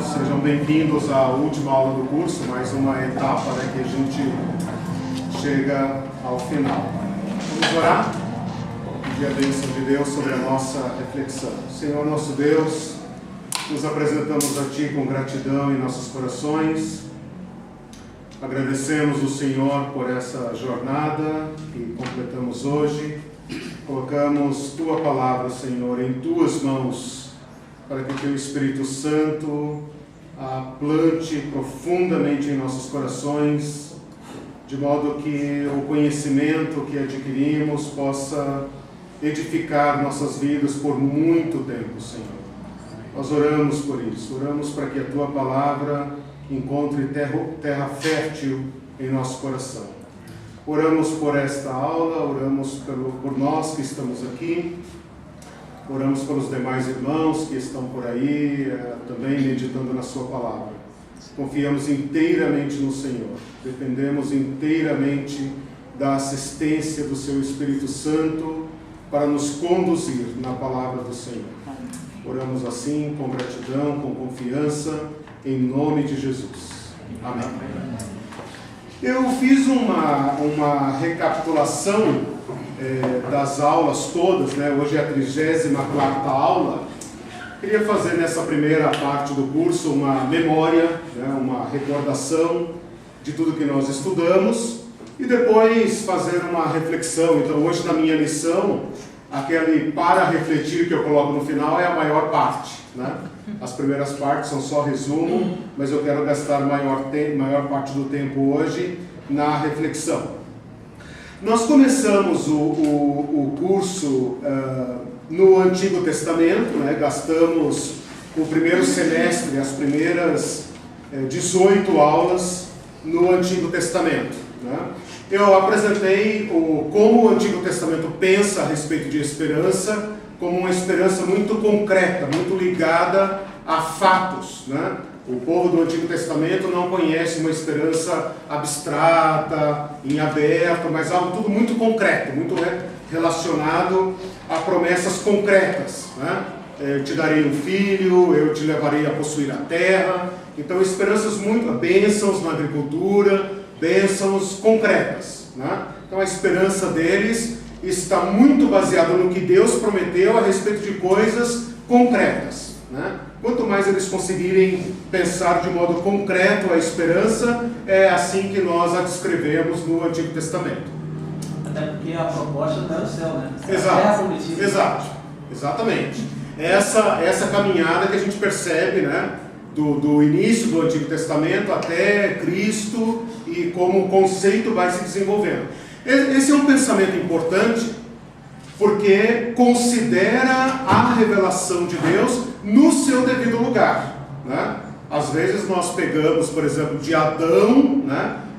irmãos, sejam bem-vindos à última aula do curso, mais uma etapa, que a gente chega ao final. Vamos orar? Pedir a bênção de Deus sobre a nossa reflexão. Senhor nosso Deus, nos apresentamos a Ti com gratidão em nossos corações. Agradecemos o Senhor por essa jornada que completamos hoje. Colocamos Tua palavra, Senhor, em Tuas mãos, para que Teu Espírito Santo a plante profundamente em nossos corações, de modo que o conhecimento que adquirimos possa edificar nossas vidas por muito tempo, Senhor. Nós oramos por isso, oramos para que a Tua palavra encontre terra fértil em nosso coração. Oramos por esta aula, oramos por nós que estamos aqui, oramos pelos demais irmãos que estão por aí, também meditando na Sua palavra. Confiamos inteiramente no Senhor, dependemos inteiramente da assistência do Seu Espírito Santo para nos conduzir na palavra do Senhor. Oramos assim, com gratidão, com confiança, em nome de Jesus. Amém. Eu fiz uma recapitulação das aulas todas, Hoje é a 34ª aula. Queria fazer nessa primeira parte do curso uma memória, uma recordação de tudo que nós estudamos e depois fazer uma reflexão. Então hoje na minha lição, aquele para refletir que eu coloco no final é a maior parte, As primeiras partes são só resumo, mas eu quero gastar maior parte do tempo hoje na reflexão. Nós começamos o curso no Antigo Testamento, Gastamos o primeiro semestre, as primeiras 18 aulas no Antigo Testamento, Eu apresentei como o Antigo Testamento pensa a respeito de esperança, como uma esperança muito concreta, muito ligada a fatos, O povo do Antigo Testamento não conhece uma esperança abstrata, em aberto, mas algo tudo muito concreto, muito relacionado a promessas concretas, Eu te darei um filho, eu te levarei a possuir a terra. Então esperanças bênçãos na agricultura, bênçãos concretas, Então a esperança deles está muito baseada no que Deus prometeu a respeito de coisas concretas, Quanto mais eles conseguirem pensar de modo concreto a esperança, é assim que nós a descrevemos no Antigo Testamento. Até porque a proposta está no céu, Exato, exatamente. Essa caminhada que a gente percebe, do início do Antigo Testamento até Cristo e como o conceito vai se desenvolvendo. Esse é um pensamento importante porque considera a revelação de Deus no seu devido lugar, Às vezes nós pegamos, por exemplo, de Adão,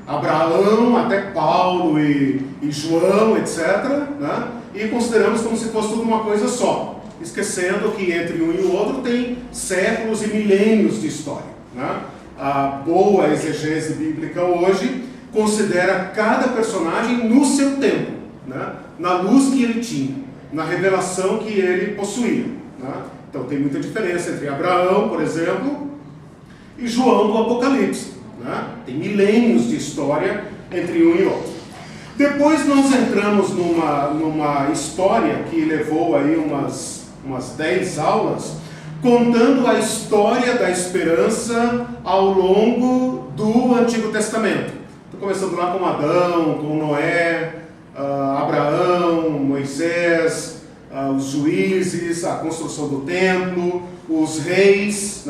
Abraão até Paulo e João, etc., e consideramos como se fosse tudo uma coisa só, esquecendo que entre um e o outro tem séculos e milênios de história, A boa exegese bíblica hoje considera cada personagem no seu tempo, na luz que ele tinha, na revelação que ele possuía, Então tem muita diferença entre Abraão, por exemplo, e João do Apocalipse, Tem milênios de história entre um e outro. Depois nós entramos numa história que levou aí umas 10 aulas, contando a história da esperança ao longo do Antigo Testamento. Estou começando lá com Adão, com Noé, Abraão, Moisés, os juízes, a construção do templo, os reis,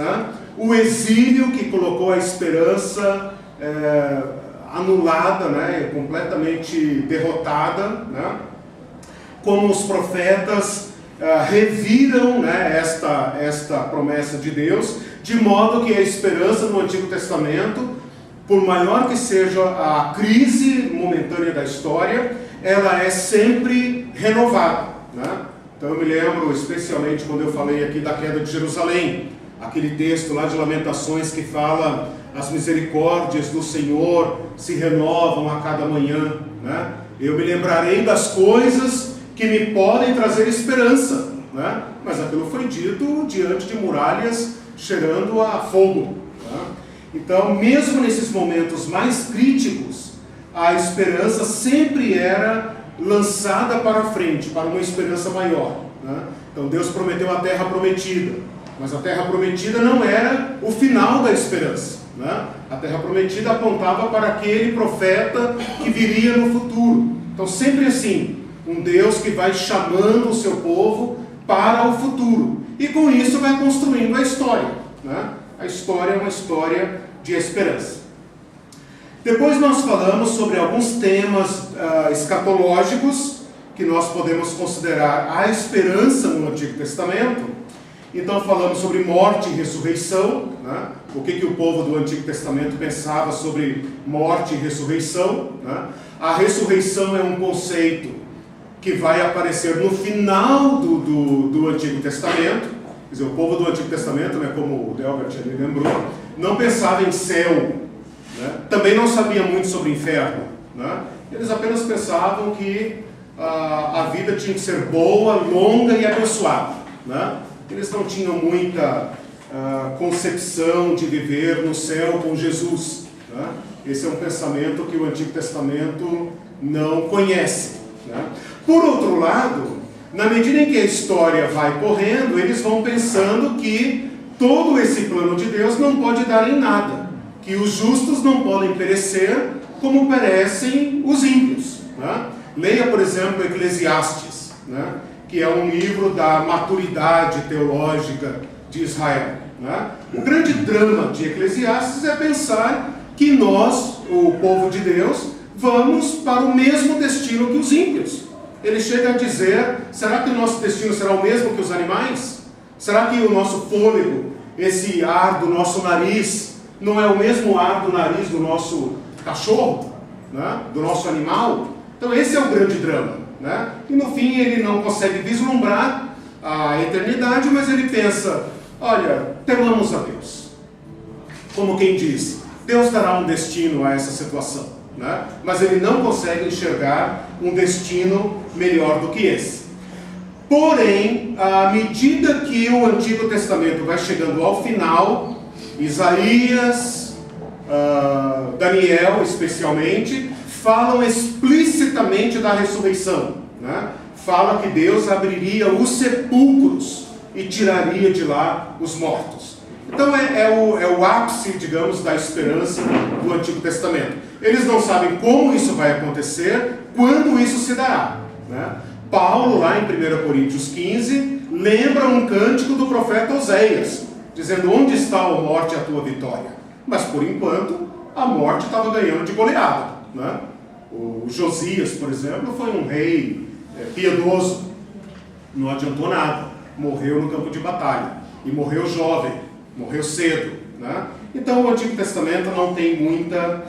o exílio que colocou a esperança anulada, completamente derrotada, como os profetas reviram esta promessa de Deus, de modo que a esperança no Antigo Testamento, por maior que seja a crise momentânea da história, ela é sempre renovada, Então eu me lembro especialmente quando eu falei aqui da queda de Jerusalém, aquele texto lá de Lamentações que fala: as misericórdias do Senhor se renovam a cada manhã, Eu me lembrarei das coisas que me podem trazer esperança, Mas aquilo foi dito diante de muralhas cheirando a fogo. Tá? Então, mesmo nesses momentos mais críticos, a esperança sempre era lançada para frente, para uma esperança maior. Né? Então, Deus prometeu a terra prometida, mas a terra prometida não era o final da esperança. Né? A terra prometida apontava para aquele profeta que viria no futuro. Então, sempre assim, um Deus que vai chamando o seu povo para o futuro. E com isso vai construindo a história. Né? A história é uma história de esperança. Depois nós falamos sobre alguns temas escatológicos que nós podemos considerar a esperança no Antigo Testamento. Então falamos sobre morte e ressurreição, né? O que o povo do Antigo Testamento pensava sobre morte e ressurreição. Né? A ressurreição é um conceito que vai aparecer no final do Antigo Testamento. Quer dizer, o povo do Antigo Testamento, né, como o Delbert me lembrou, não pensava em céu, né? Também não sabia muito sobre inferno. Né? Eles apenas pensavam que a vida tinha que ser boa, longa e abençoada. Né? Eles não tinham muita concepção de viver no céu com Jesus. Né? Esse é um pensamento que o Antigo Testamento não conhece. Né? Por outro lado, na medida em que a história vai correndo, eles vão pensando que todo esse plano de Deus não pode dar em nada, que os justos não podem perecer como perecem os ímpios. Né? Leia, por exemplo, Eclesiastes, né? Que é um livro da maturidade teológica de Israel. Né? O grande drama de Eclesiastes é pensar que nós, o povo de Deus, vamos para o mesmo destino que os ímpios. Ele chega a dizer, será que o nosso destino será o mesmo que os animais? Será que o nosso fôlego, esse ar do nosso nariz, não é o mesmo ar do nariz do nosso cachorro, né? Do nosso animal? Então esse é o grande drama. Né? E no fim ele não consegue vislumbrar a eternidade, mas ele pensa, olha, temamos a Deus. Como quem diz, Deus dará um destino a essa situação. Né? Mas ele não consegue enxergar um destino melhor do que esse. Porém, à medida que o Antigo Testamento vai chegando ao final, Isaías, Daniel especialmente, falam explicitamente da ressurreição. Né? Fala que Deus abriria os sepulcros e tiraria de lá os mortos. Então é o ápice, digamos, da esperança do Antigo Testamento. Eles não sabem como isso vai acontecer, quando isso se dará. Né? Paulo, lá em 1 Coríntios 15, lembra um cântico do profeta Oséias, dizendo, onde está, ó morte, a tua vitória? Mas por enquanto, a morte estava ganhando de goleada. Né? O Josias, por exemplo, foi um rei piedoso, não adiantou nada, morreu no campo de batalha, e morreu jovem, morreu cedo. Né? Então o Antigo Testamento não tem muita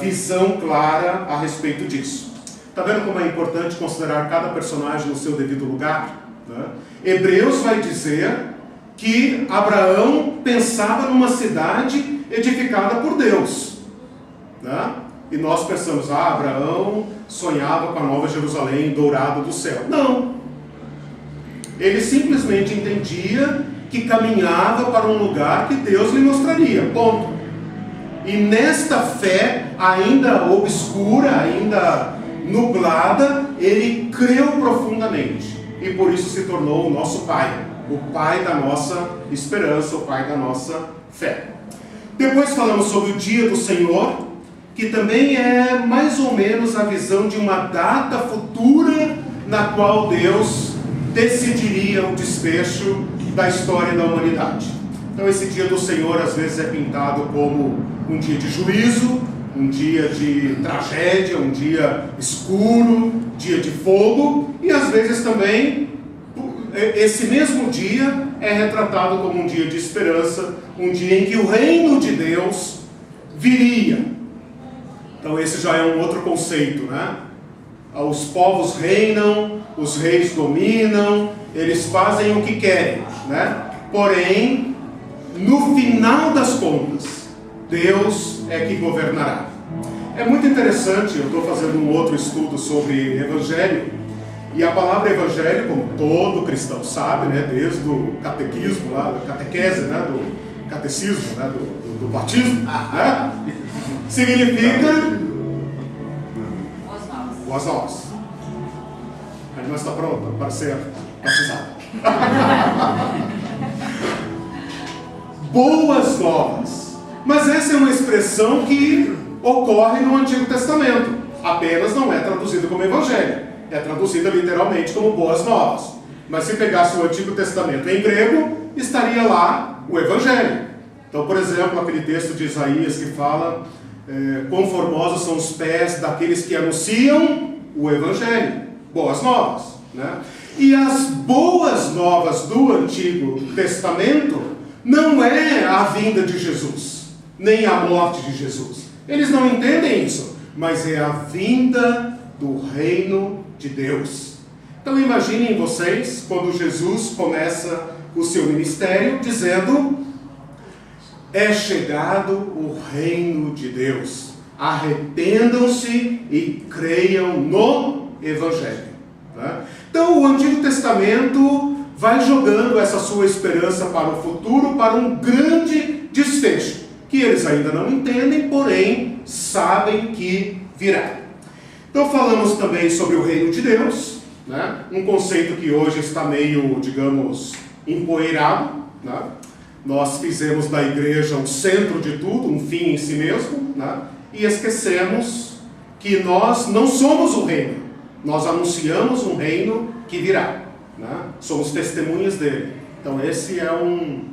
visão clara a respeito disso. Está vendo como é importante considerar cada personagem no seu devido lugar? Né? Hebreus vai dizer que Abraão pensava numa cidade edificada por Deus. Né? E nós pensamos, Abraão sonhava com a Nova Jerusalém dourada do céu. Não. Ele simplesmente entendia que caminhava para um lugar que Deus lhe mostraria. Ponto. E nesta fé, ainda obscura, ainda nublada, ele creu profundamente. E por isso se tornou o nosso Pai. O Pai da nossa esperança, o Pai da nossa fé. Depois falamos sobre o dia do Senhor, que também é mais ou menos a visão de uma data futura na qual Deus decidiria o desfecho da história da humanidade. Então esse dia do Senhor às vezes é pintado como um dia de juízo, um dia de tragédia, um dia escuro, dia de fogo, e às vezes também esse mesmo dia é retratado como um dia de esperança, um dia em que o reino de Deus viria. Então esse já é um outro conceito, né? Os povos reinam, os reis dominam, eles fazem o que querem, né? Porém, no final das contas, Deus é que governará. É muito interessante, eu estou fazendo um outro estudo sobre Evangelho, E a palavra evangelho, como todo cristão sabe, né, desde o catequismo, lá, da catequese, né, do catecismo, né, do batismo, né, significa boas novas. A irmã está pronta para ser batizada. Boas novas. Mas essa é uma expressão que ocorre no Antigo Testamento. Apenas não é traduzida como evangelho. É traduzida literalmente como boas novas. Mas se pegasse o Antigo Testamento em grego, estaria lá o evangelho. Então, por exemplo, aquele texto de Isaías que fala quão formosos são os pés daqueles que anunciam o evangelho. Boas novas, né? E as boas novas do Antigo Testamento não é a vinda de Jesus, nem a morte de Jesus. Eles não entendem isso, mas é a vinda do reino de Deus. Então imaginem vocês, quando Jesus começa o seu ministério, dizendo: é chegado o reino de Deus. Arrependam-se e creiam no Evangelho. Né? Então o Antigo Testamento vai jogando essa sua esperança para o futuro, para um grande desfecho, que eles ainda não entendem, porém sabem que virá. Então falamos também sobre o reino de Deus, né? Um conceito que hoje está meio, digamos, empoeirado, né? Nós fizemos da igreja o centro de tudo, um fim em si mesmo, né? E esquecemos que nós não somos o reino, nós anunciamos um reino que virá, né? Somos testemunhas dele. Então esse é um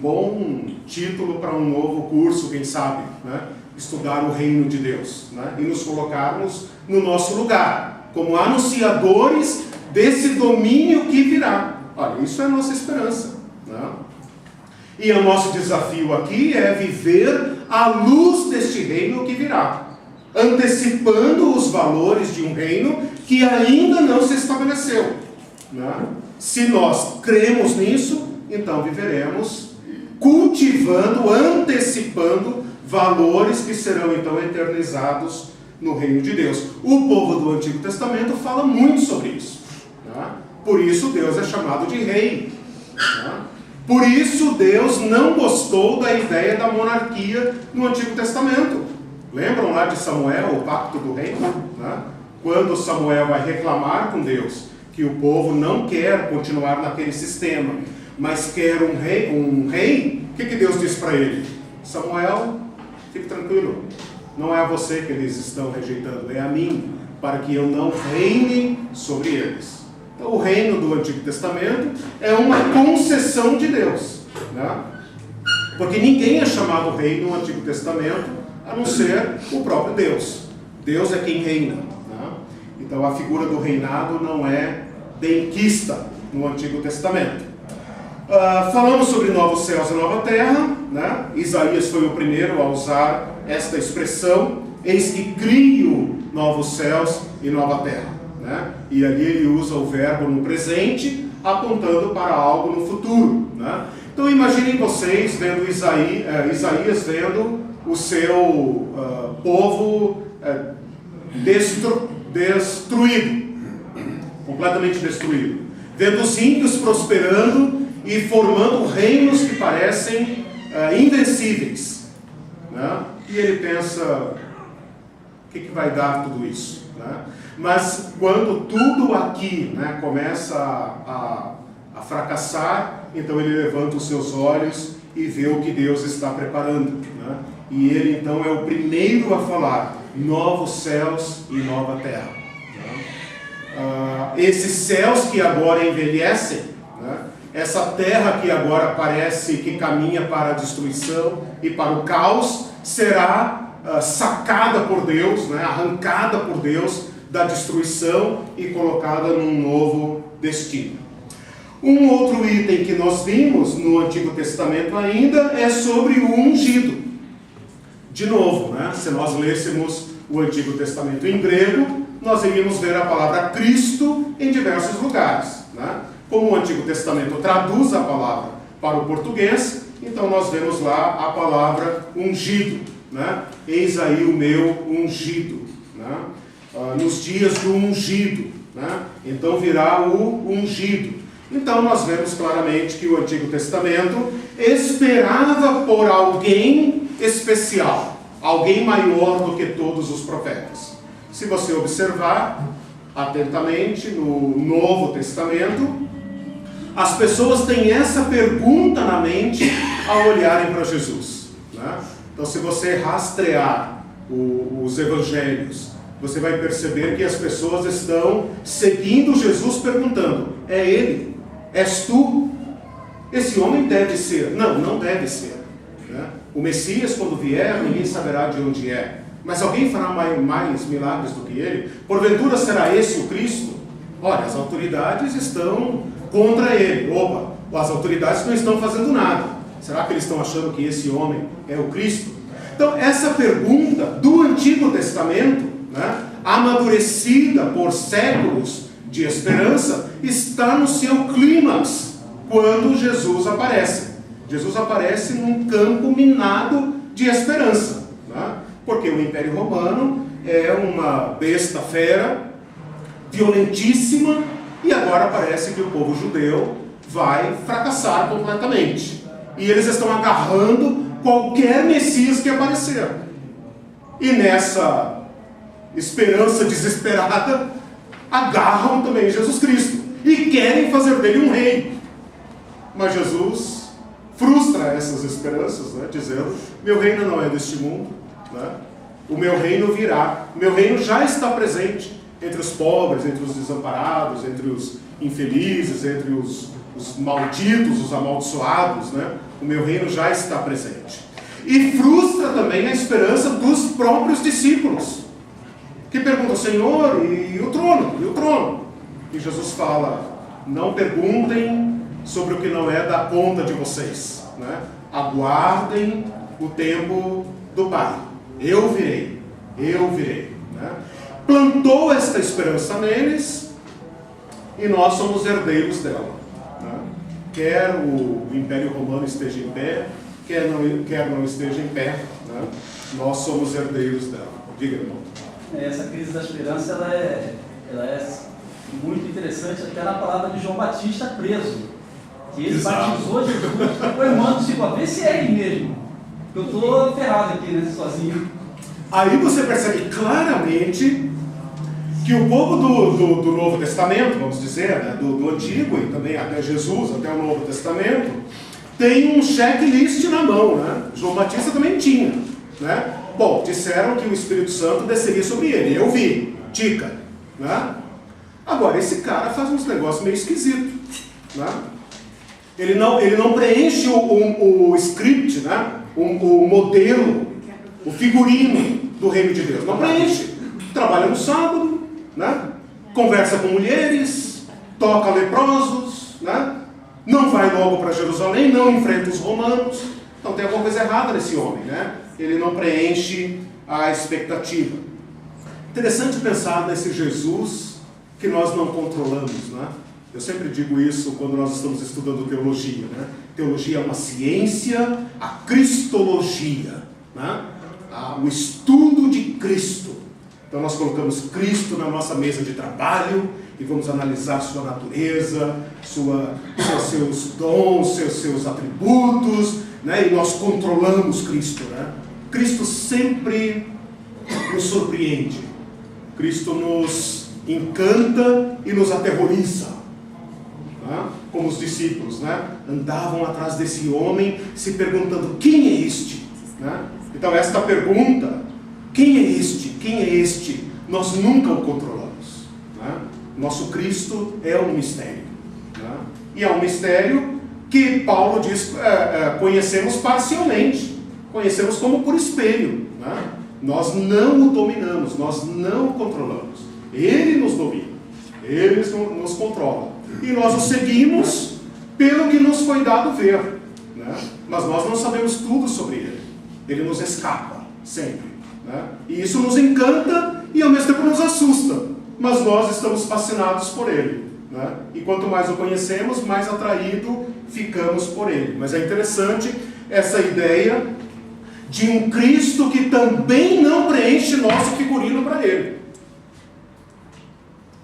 bom título para um novo curso, quem sabe, né? Estudar o reino de Deus, né? E nos colocarmos no nosso lugar, como anunciadores desse domínio que virá. Olha, isso é a nossa esperança, né? E o nosso desafio aqui é viver à luz deste reino que virá, antecipando os valores de um reino que ainda não se estabeleceu, né? Se nós cremos nisso, então viveremos cultivando, antecipando valores que serão então eternizados no reino de Deus. O povo do Antigo Testamento fala muito sobre isso, né? Por isso Deus é chamado de rei, né? Por isso Deus não gostou da ideia da monarquia no Antigo Testamento. Lembram lá de Samuel, o pacto do reino, né? Quando Samuel vai reclamar com Deus que o povo não quer continuar naquele sistema, mas quer um rei, o que Deus diz para ele? Samuel, fique tranquilo, não é a você que eles estão rejeitando, é a mim, para que eu não reine sobre eles. Então o reino do Antigo Testamento é uma concessão de Deus, né? Porque ninguém é chamado rei no Antigo Testamento, a não ser o próprio Deus. Deus é quem reina, né? Então a figura do reinado não é benquista no Antigo Testamento. Falamos sobre novos céus e nova terra, né? Isaías foi o primeiro a usar esta expressão: eis que crio novos céus e nova terra, né? E ali ele usa o verbo no presente, apontando para algo no futuro, né? Então imaginem vocês vendo Isaías vendo o seu povo destruído, completamente destruído, vendo os ímpios prosperando e formando reinos que parecem invencíveis, né? E ele pensa: o que vai dar tudo isso, né? Mas quando tudo aqui, né, começa a fracassar, então ele levanta os seus olhos e vê o que Deus está preparando, né? E ele então é o primeiro a falar: novos céus e nova terra, né? Esses céus que agora envelhecem, né? Essa terra que agora parece que caminha para a destruição e para o caos, será sacada por Deus, né? Arrancada por Deus da destruição e colocada num novo destino. Um outro item que nós vimos no Antigo Testamento ainda é sobre o ungido. De novo, né? Se nós lêssemos o Antigo Testamento em grego, nós iríamos ver a palavra Cristo em diversos lugares, né? Como o Antigo Testamento traduz a palavra para o português, então nós vemos lá a palavra ungido, né? Eis aí o meu ungido, né? Nos dias do ungido, né? Então virá o ungido. Então nós vemos claramente que o Antigo Testamento esperava por alguém especial, alguém maior do que todos os profetas. Se você observar atentamente no Novo Testamento, as pessoas têm essa pergunta na mente ao olharem para Jesus, né? Então, se você rastrear os evangelhos, você vai perceber que as pessoas estão seguindo Jesus perguntando: é ele? És tu? Esse homem deve ser? Não, não deve ser, né? O Messias, quando vier, ninguém saberá de onde é. Mas alguém fará mais milagres do que ele? Porventura será esse o Cristo? Olha, as autoridades estão contra ele. Opa, as autoridades não estão fazendo nada. Será que eles estão achando que esse homem é o Cristo? Então, essa pergunta do Antigo Testamento, né, amadurecida por séculos de esperança, está no seu clímax quando Jesus aparece. Jesus aparece num campo minado de esperança, né? Porque o Império Romano é uma besta fera, violentíssima, e agora parece que o povo judeu vai fracassar completamente. E eles estão agarrando qualquer Messias que aparecer. E nessa esperança desesperada, agarram também Jesus Cristo e querem fazer dele um rei. Mas Jesus frustra essas esperanças, né, dizendo: meu reino não é deste mundo, né? O meu reino virá, o meu reino já está presente entre os pobres, entre os desamparados, entre os infelizes, entre os malditos, os amaldiçoados, né? O meu reino já está presente. E frustra também a esperança dos próprios discípulos, que perguntam: Senhor, e o trono? E o trono? E Jesus fala: não perguntem sobre o que não é da conta de vocês, né? Aguardem o tempo do Pai. Eu virei, né? Plantou esta esperança neles, e nós somos herdeiros dela, né? Quer o Império Romano esteja em pé, quer não esteja em pé, né? Nós somos herdeiros dela. Diga, irmão. Essa crise da esperança ela é muito interessante, até na palavra de João Batista preso, que ele batizou Jesus. O irmão disse: vê se é ele mesmo, eu estou ferrado aqui, né, sozinho. Aí você percebe claramente que o povo do Novo Testamento, vamos dizer, né, do Antigo e também até Jesus, até o Novo Testamento, tem um checklist na mão, né? João Batista também tinha, né? Bom, disseram que o Espírito Santo desceria sobre ele. Eu vi, tica, né? Agora, esse cara faz uns negócios meio esquisitos, né? Ele não preenche o script, né? O modelo, o figurino do reino de Deus. Não preenche. Trabalha no sábado, né? Conversa com mulheres, toca leprosos, né? Não vai logo para Jerusalém, não enfrenta os romanos. Então tem alguma coisa errada nesse homem, né? Ele não preenche a expectativa. Interessante pensar nesse Jesus que nós não controlamos, né? Eu sempre digo isso quando nós estamos estudando teologia, né? Teologia é uma ciência, a cristologia, né? O estudo de Cristo. Então nós colocamos Cristo na nossa mesa de trabalho e vamos analisar sua natureza, seus dons, seus atributos, né? E nós controlamos Cristo, né? Cristo sempre nos surpreende. Cristo nos encanta e nos aterroriza, né? Como os discípulos, né? Andavam atrás desse homem se perguntando: quem é este? Né? Então esta pergunta, quem é este? Quem é este? Nós nunca o controlamos, né? Nosso Cristo é um mistério, né? E é um mistério que Paulo diz, conhecemos parcialmente, conhecemos como por espelho, né? Nós não o dominamos, nós não o controlamos. Ele nos domina, Ele nos controla, e nós o seguimos pelo que nos foi dado ver, né? Mas nós não sabemos tudo sobre Ele. Ele nos escapa, sempre, né? E isso nos encanta e ao mesmo tempo nos assusta, mas nós estamos fascinados por Ele, né? E quanto mais o conhecemos, mais atraído ficamos por Ele. Mas é interessante essa ideia de um Cristo que também não preenche nosso figurino para Ele.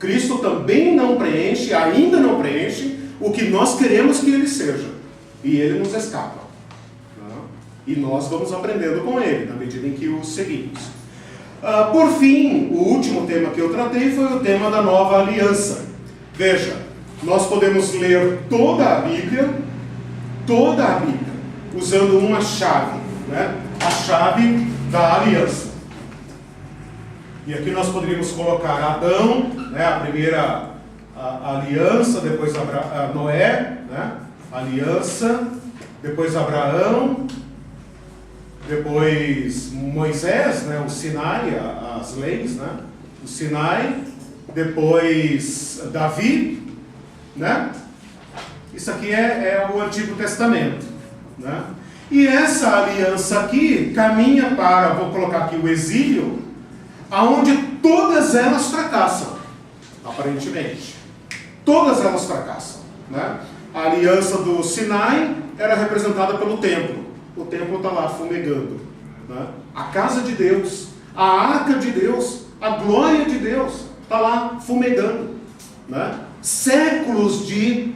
Cristo também não preenche, ainda não preenche, o que nós queremos que Ele seja. E Ele nos escapa. E nós vamos aprendendo com Ele, na medida em que o seguimos. Por fim, o último tema que eu tratei foi o tema da nova aliança. Veja, nós podemos ler toda a Bíblia, usando uma chave, né? A chave da aliança. E aqui nós poderíamos colocar Adão, né? A primeira aliança, depois Noé, né? Aliança, depois Abraão, depois Moisés, né? O Sinai, as leis, né? O Sinai, depois Davi, né? Isso aqui é o Antigo Testamento, né? E essa aliança aqui caminha para, vou colocar aqui o exílio, aonde todas elas fracassam, aparentemente. Todas elas fracassam, né? A aliança do Sinai era representada pelo templo. O templo está lá fumegando, né? A casa de Deus, a arca de Deus, a glória de Deus está lá fumegando, né? Séculos de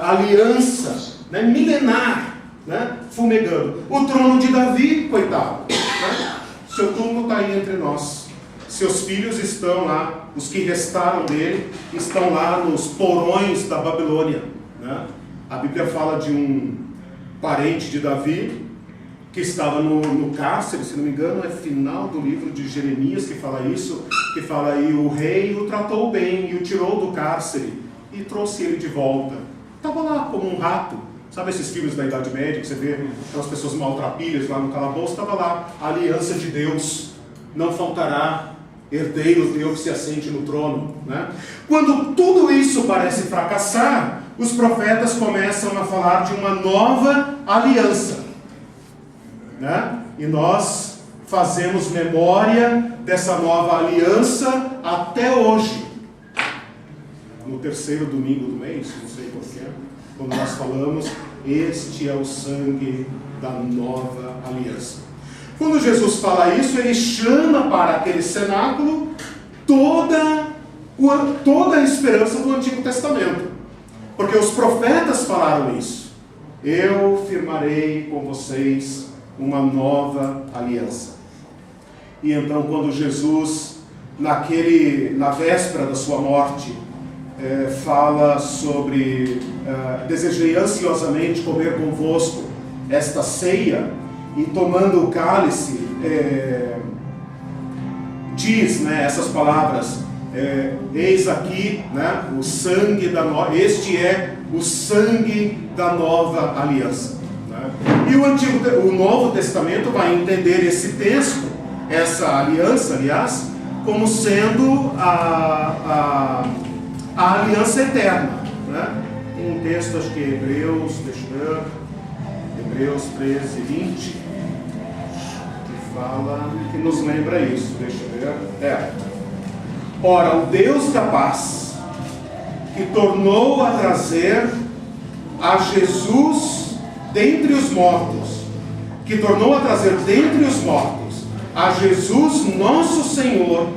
aliança, né? Milenar, né? Fumegando. O trono de Davi, coitado, né? Seu túmulo está aí entre nós. Seus filhos estão lá, os que restaram dele estão lá nos porões da Babilônia, né? A Bíblia fala de um parente de Davi que estava no cárcere, se não me engano, é final do livro de Jeremias que fala isso, que fala aí, o rei o tratou bem e o tirou do cárcere e trouxe ele de volta. Estava lá como um rato. Sabe esses filmes da Idade Média que você vê aquelas pessoas maltrapilhas lá no calabouço? Estava lá, a aliança de Deus, não faltará herdeiro teu que se assente no trono, né? Quando tudo isso parece fracassar, os profetas começam a falar de uma nova aliança, né? E nós fazemos memória dessa nova aliança até hoje, no terceiro domingo do mês, não sei porquê, quando nós falamos, este é o sangue da nova aliança. Quando Jesus fala isso, ele chama para aquele cenáculo toda a esperança do Antigo Testamento. Porque os profetas falaram isso. Eu firmarei com vocês uma nova aliança. E então quando Jesus, na véspera da sua morte, fala sobre desejei ansiosamente comer convosco esta ceia, e tomando o cálice, diz, né, essas palavras, eis aqui, né, o sangue da nova, este é o sangue da nova aliança, né? E o Novo Testamento vai entender esse texto, essa aliança, aliás, como sendo a aliança eterna, né? Tem um texto, acho que é Hebreus 13:20, que nos lembra isso, deixa eu ver. Ora, o Deus da paz, que tornou a trazer a Jesus dentre os mortos, a Jesus nosso Senhor,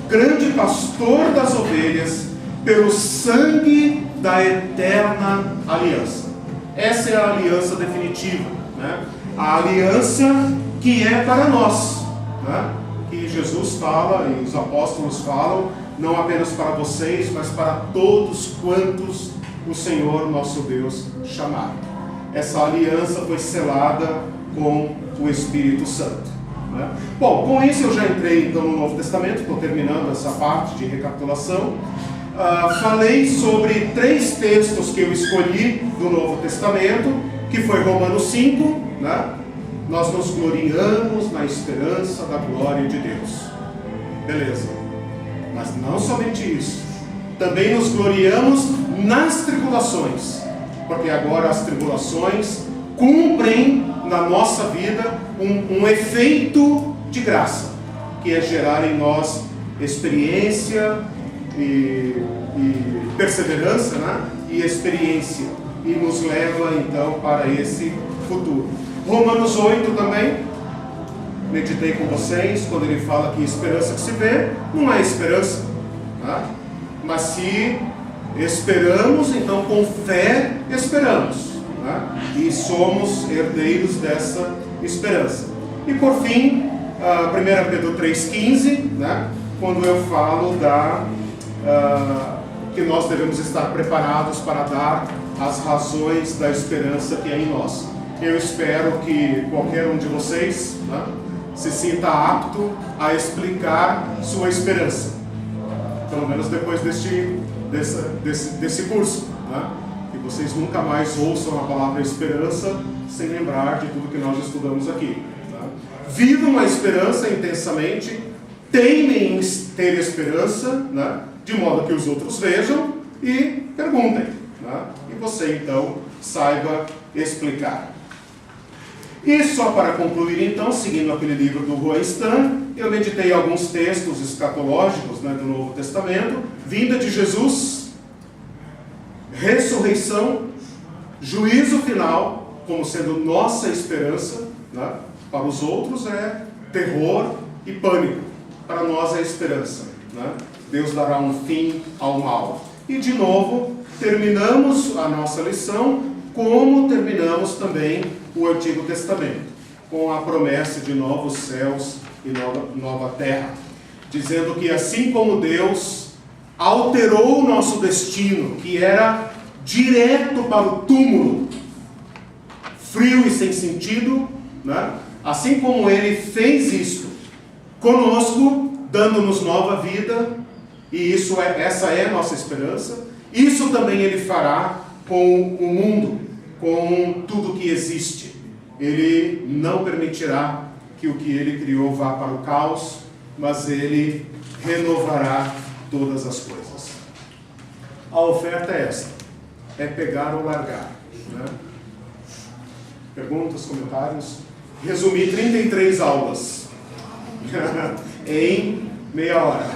grande pastor das ovelhas, pelo sangue da eterna aliança. Essa é a aliança definitiva, né? A aliança que é para nós, né? Que Jesus fala e os apóstolos falam, não apenas para vocês, mas para todos quantos o Senhor nosso Deus chamar. Essa aliança foi selada com o Espírito Santo, né? Bom, com isso eu já entrei então no Novo Testamento, estou terminando essa parte de recapitulação. Falei sobre 3 textos que eu escolhi do Novo Testamento, que foi Romanos 5, né? Nós nos gloriamos na esperança da glória de Deus. Beleza. Mas não somente isso. Também nos gloriamos nas tribulações. Porque agora as tribulações cumprem na nossa vida um efeito de graça, que é gerar em nós experiência e perseverança, né? E experiência. E nos leva então para esse futuro. Romanos 8 também, meditei com vocês, quando ele fala que esperança que se vê, não é esperança, tá? Mas se esperamos, então com fé esperamos, né? E somos herdeiros dessa esperança. E por fim, 1 Pedro 3,15, né? Quando eu falo que nós devemos estar preparados para dar as razões da esperança que é em nós. Eu espero que qualquer um de vocês, né, se sinta apto a explicar sua esperança, pelo menos depois desse curso, né? Que vocês nunca mais ouçam a palavra esperança sem lembrar de tudo que nós estudamos aqui, né? Vivam a esperança intensamente, teimem em ter esperança, né, de modo que os outros vejam e perguntem, né? E você então saiba explicar. E só para concluir então, seguindo aquele livro do Roy Stan, eu meditei alguns textos escatológicos, né, do Novo Testamento: vinda de Jesus, ressurreição, juízo final, como sendo nossa esperança, né? Para os outros é terror e pânico, para nós é esperança, né? Deus dará um fim ao mal. E de novo, terminamos a nossa lição como terminamos também o Antigo Testamento, com a promessa de novos céus e nova terra, dizendo que assim como Deus alterou o nosso destino, que era direto para o túmulo, frio e sem sentido, né? Assim como Ele fez isto conosco, dando-nos nova vida, e essa é a nossa esperança, isso também Ele fará com o mundo, com tudo que existe. Ele não permitirá que o que Ele criou vá para o caos, mas Ele renovará todas as coisas. A oferta é esta: é pegar ou largar, né? Perguntas, comentários? Resumi 33 aulas em meia hora.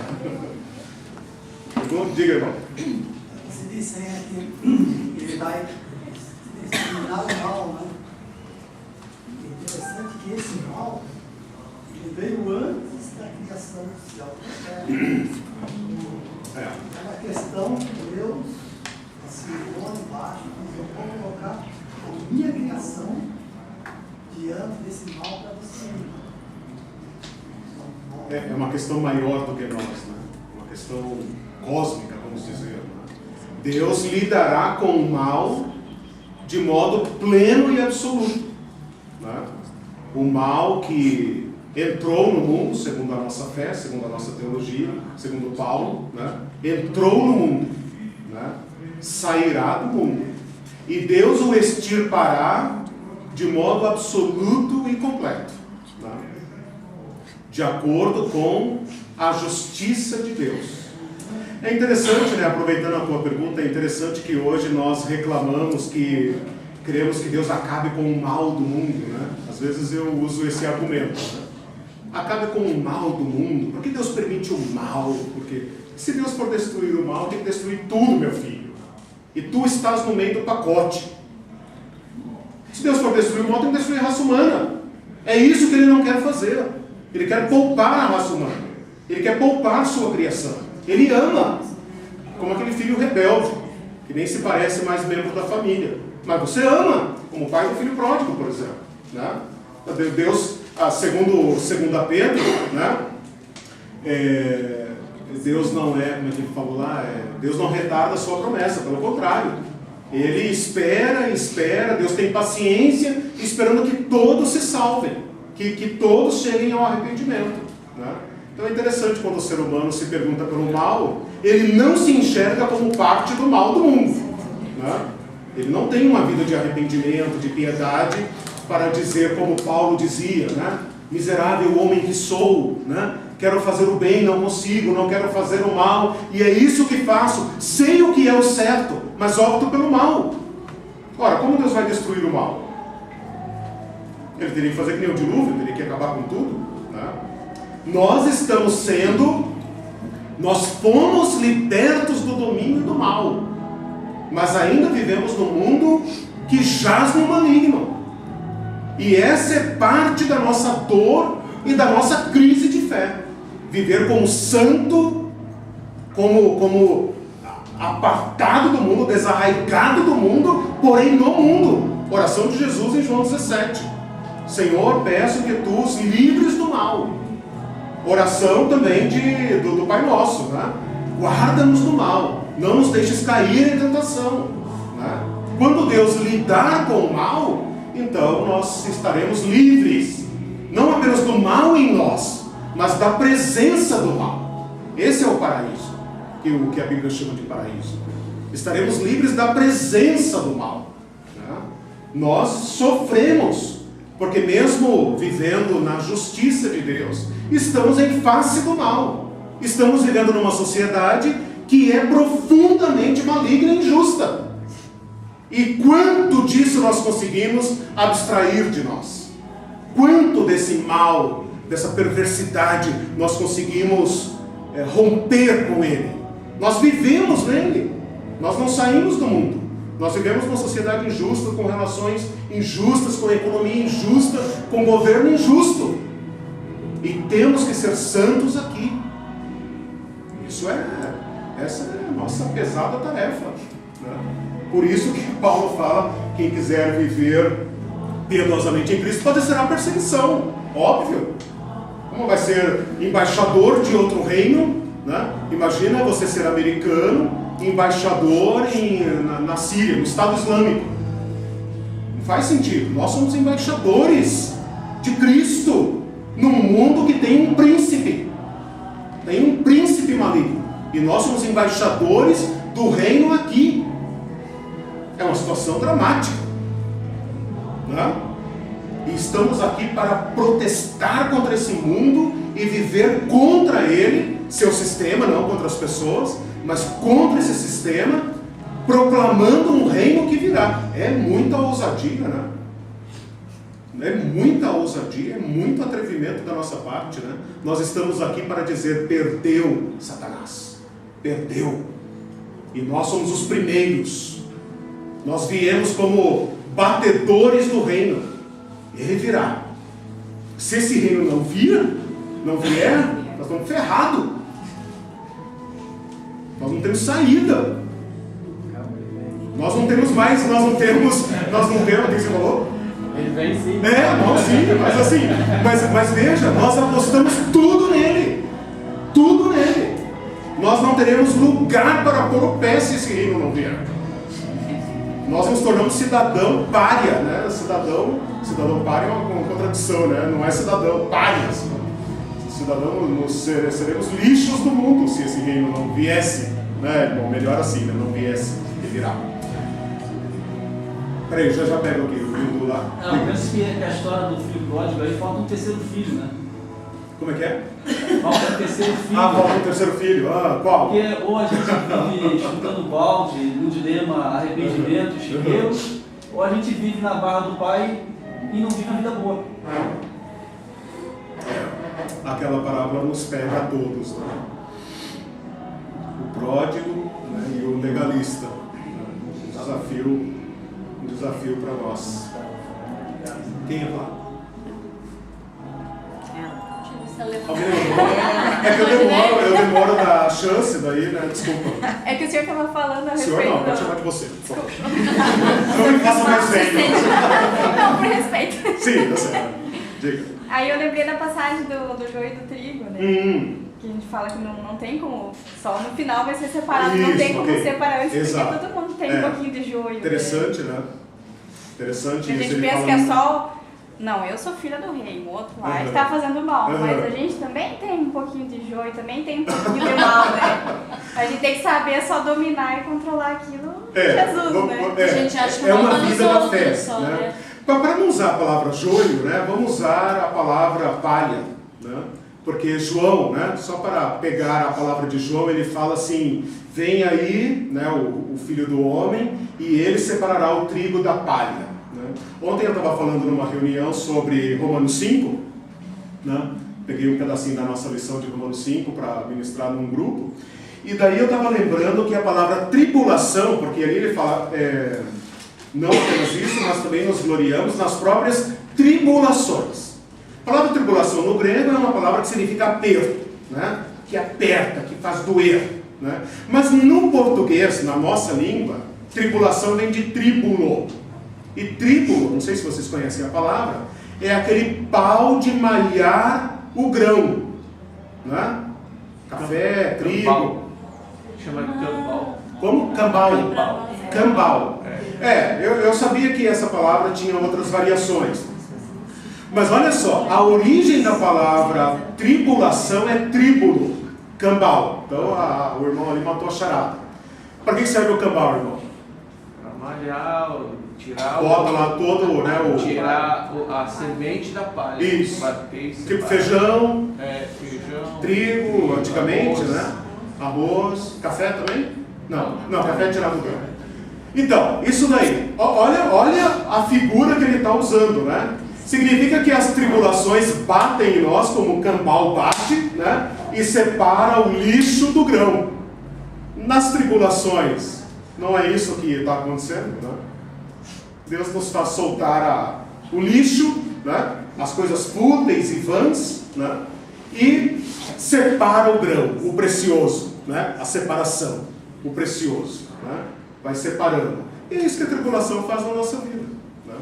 Diga, irmão. Você disse aí que ele vai exterminar o mal, né? É interessante que esse mal, ele veio antes da criação do céu e da terra. É uma questão que Deus assinou embaixo, mas eu vou colocar a minha criação diante desse mal para você. É uma questão maior do que nós, né? Uma questão cósmica, vamos dizer, né? Deus lidará com o mal de modo pleno e absoluto, né? O mal que entrou no mundo, segundo a nossa fé, segundo a nossa teologia, segundo Paulo, né? Entrou no mundo, né? Sairá do mundo, e Deus o extirpará de modo absoluto e completo, né? De acordo com a justiça de Deus. É interessante, né, aproveitando a tua pergunta, é interessante que hoje nós reclamamos que queremos que Deus acabe com o mal do mundo, né? Às vezes eu uso esse argumento, né? Acabe com o mal do mundo. Por que Deus permite o mal? Porque se Deus for destruir o mal, tem que destruir tudo, meu filho. E tu estás no meio do pacote. Se Deus for destruir o mal, tem que destruir a raça humana. É isso que Ele não quer fazer. Ele quer poupar a raça humana. Ele quer poupar sua criação. Ele ama, como aquele filho rebelde, que nem se parece mais membro da família. Mas você ama, como o pai do filho pródigo, por exemplo, né? Deus, segundo Pedro, né? Deus não é, como é que ele falou lá? Deus não retarda a sua promessa, pelo contrário. Ele espera, Deus tem paciência, esperando que todos se salvem, que todos cheguem ao arrependimento, né? Então é interessante quando o ser humano se pergunta pelo mal, ele não se enxerga como parte do mal do mundo, né? Ele não tem uma vida de arrependimento, de piedade, para dizer como Paulo dizia, né? Miserável homem que sou, né? Quero fazer o bem, não consigo, não quero fazer o mal, e é isso que faço, sei o que é o certo, mas opto pelo mal. Ora, como Deus vai destruir o mal? Ele teria que fazer que nem o dilúvio, teria que acabar com tudo, né? Nós fomos libertos do domínio do mal, mas ainda vivemos num mundo que jaz no maligno. E essa é parte da nossa dor e da nossa crise de fé. Viver como santo, como apartado do mundo, desarraigado do mundo, porém no mundo. Oração de Jesus em João 17. Senhor, peço que tu os livres do mal. Oração também do Pai Nosso, né? Guarda-nos do mal, não nos deixes cair em tentação, né? Quando Deus lidar com o mal, então nós estaremos livres, não apenas do mal em nós, mas da presença do mal. Esse é o paraíso, que a Bíblia chama de paraíso. Estaremos livres da presença do mal, né? Nós sofremos, porque mesmo vivendo na justiça de Deus, estamos em face do mal. Estamos vivendo numa sociedade que é profundamente maligna e injusta. E quanto disso nós conseguimos abstrair de nós? Quanto desse mal, dessa perversidade, nós conseguimos romper com ele? Nós vivemos nele. Nós não saímos do mundo. Nós vivemos numa sociedade injusta, com relações injustas, com economia injusta, com governo injusto. E temos que ser santos aqui. Essa é a nossa pesada tarefa, né? Por isso que Paulo fala, quem quiser viver piedosamente em Cristo pode ser a perseguição, óbvio. Como vai ser embaixador de outro reino, né? Imagina você ser americano, embaixador na Síria, no Estado Islâmico. Não faz sentido. Nós somos embaixadores de Cristo num mundo que tem um príncipe. Tem um príncipe maligno. E nós somos embaixadores do reino aqui. É uma situação dramática, né? E estamos aqui para protestar contra esse mundo e viver contra ele, seu sistema, não contra as pessoas, mas contra esse sistema, proclamando um reino que virá. É muita ousadia, né? É muita ousadia, é muito atrevimento da nossa parte, né? Nós estamos aqui para dizer, perdeu Satanás, perdeu. E nós somos os primeiros. Nós viemos como batedores do reino. Ele virá. Se esse reino não vier, nós estamos ferrados. Nós não temos saída. Nós não temos, o que você falou? Ele vem sim. Sim, mas assim, mas veja, nós apostamos tudo nele. Tudo nele. Nós não teremos lugar para pôr o pé se esse reino não vier. Nós nos tornamos cidadão pária, né? Cidadão pária é uma contradição, né? Não é cidadão, párias. Seremos lixos do mundo se esse reino não viesse, né? Bom, melhor assim, né? Não viesse e virá. Peraí, já pego aqui o filho lá. Não, eu penso que a história do filho pródigo aí falta um terceiro filho, né? Como é que é? Falta um terceiro filho. Falta um terceiro filho. Qual? Porque ou a gente vive chutando balde, no dilema arrependimento, chiqueiro, ou a gente vive na barra do pai e não vive a vida boa. Aquela parábola nos pega a todos, né? O pródigo, né, e o legalista. Um desafio para nós. Quem ia falar? É que eu demoro da chance daí, né? Desculpa. É que o senhor estava falando a respeito. Senhor não, pode chamar de você. Não me faça mais velho. Não, por respeito. Sim, tá certo. Diga. Aí eu lembrei da passagem do joio e do trigo, né? Que a gente fala que não tem como, só no final vai ser separado, não tem como separar antes, exato. Porque todo mundo tem um pouquinho de joio. Interessante, né? Interessante. A gente pensa que é só... Não, eu sou filha do rei, o outro lá está fazendo mal, mas a gente também tem um pouquinho de joio, também tem um pouquinho de mal, né? A gente tem que saber só dominar e controlar aquilo Jesus, né? A gente acha que uma vida da fé, só, né? Para não usar a palavra joio, né, vamos usar a palavra palha, né? Porque João, né, só para pegar a palavra de João, ele fala assim, vem aí, né, o filho do homem, e ele separará o trigo da palha. Né? Ontem eu estava falando numa reunião sobre Romanos 5, né? Peguei um pedacinho da nossa lição de Romanos 5 para ministrar num grupo, e daí eu estava lembrando que a palavra tribulação, porque ali ele fala, não apenas isso, mas também nos gloriamos nas próprias tribulações. A palavra tribulação no grego é uma palavra que significa aperto, né? Que aperta, que faz doer. né? Mas no português, na nossa língua, tribulação vem de tríbulo. E tríbulo, não sei se vocês conhecem a palavra, é aquele pau de malhar o grão, né? Café, trigo. Chama de cambal. Como? Cambal. Cambal. Eu sabia que essa palavra tinha outras variações. Mas olha só, a origem da palavra tribulação é tríbulo, cambal. Então o irmão ali matou a charada. Para que serve o cambal, irmão? Para malhar, tirar Bota lá todo, né? Tirar a semente da palha. Isso. Bater, Tipo feijão, feijão, trigo, antigamente, arroz. né? Arroz, café também? Não, café é tirado do grão. Então, isso daí, olha a figura que ele está usando, né? Significa que as tribulações batem em nós, como o cambal bate, né? E separa o lixo do grão. Nas tribulações, não é isso que está acontecendo, né? Deus nos faz soltar o lixo, né? As coisas fúteis e vãs, né? E separa o grão, o precioso, né? A separação, o precioso, né? Vai separando. E é isso que a tribulação faz na nossa vida, né?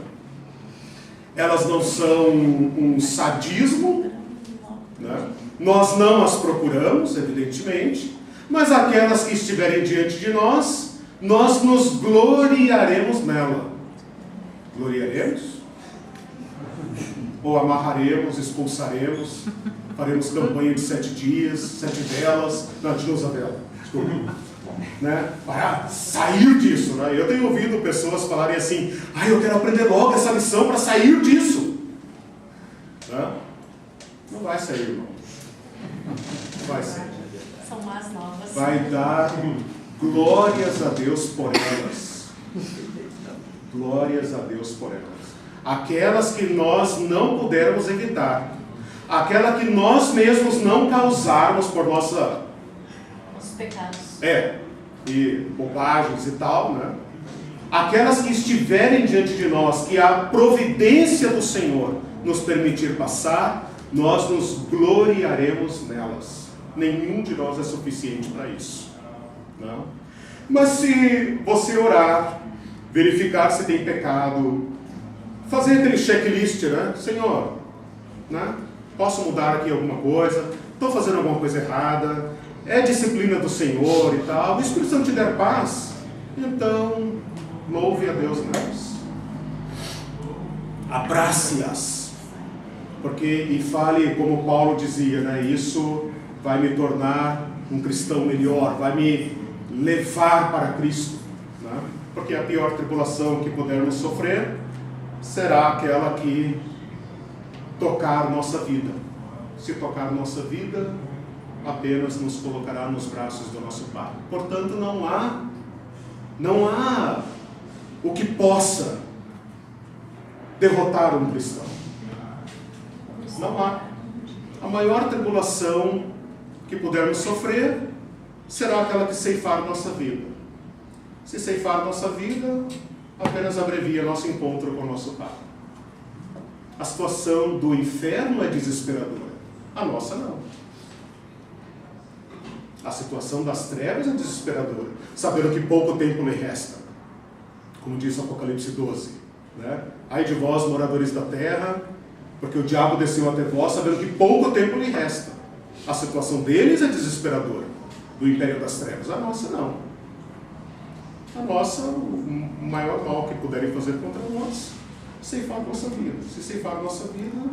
Elas não são um sadismo, né? Nós não as procuramos, evidentemente, mas aquelas que estiverem diante de nós, nós nos gloriaremos nela. Gloriaremos? Ou amarraremos, expulsaremos, faremos campanha de 7 dias, 7 velas, não, de novo a vela, desculpa. Né? Para sair disso, né? Eu tenho ouvido pessoas falarem assim: eu quero aprender logo essa lição para sair disso, né? Não vai sair, irmão. Não vai sair. São más novas. Vai dar glórias a Deus por elas. Glórias a Deus por elas. Aquelas que nós não pudermos evitar, aquela que nós mesmos não causarmos por Os pecados. E bobagens e tal, né? Aquelas que estiverem diante de nós, que a providência do Senhor nos permitir passar, nós nos gloriaremos nelas. Nenhum de nós é suficiente para isso, não? Mas se você orar, verificar se tem pecado, fazer aquele checklist, né? Senhor, né? Posso mudar aqui alguma coisa? Estou fazendo alguma coisa errada? É disciplina do Senhor e tal. O Espírito Santo te der paz, então louve a Deus nelas. Abrace-as. E fale como Paulo dizia, né? Isso vai me tornar um cristão melhor, vai me levar para Cristo, né? Porque a pior tribulação que pudermos sofrer será aquela que tocar nossa vida. Se tocar nossa vida, apenas nos colocará nos braços do nosso Pai. Portanto, não há o que possa derrotar um cristão. Não há. A maior tribulação que pudermos sofrer será aquela que ceifar nossa vida. Se ceifar nossa vida, apenas abrevia nosso encontro com o nosso Pai. A situação do inferno é desesperadora. A nossa não. A situação das trevas é desesperadora, sabendo que pouco tempo lhe resta. Como diz Apocalipse 12, né? Ai de vós, moradores da terra, porque o diabo desceu até vós, sabendo que pouco tempo lhe resta. A situação deles é desesperadora, do império das trevas. A nossa não. A nossa, o maior mal que puderem fazer contra nós, ceifar nossa vida. Se ceifar nossa vida,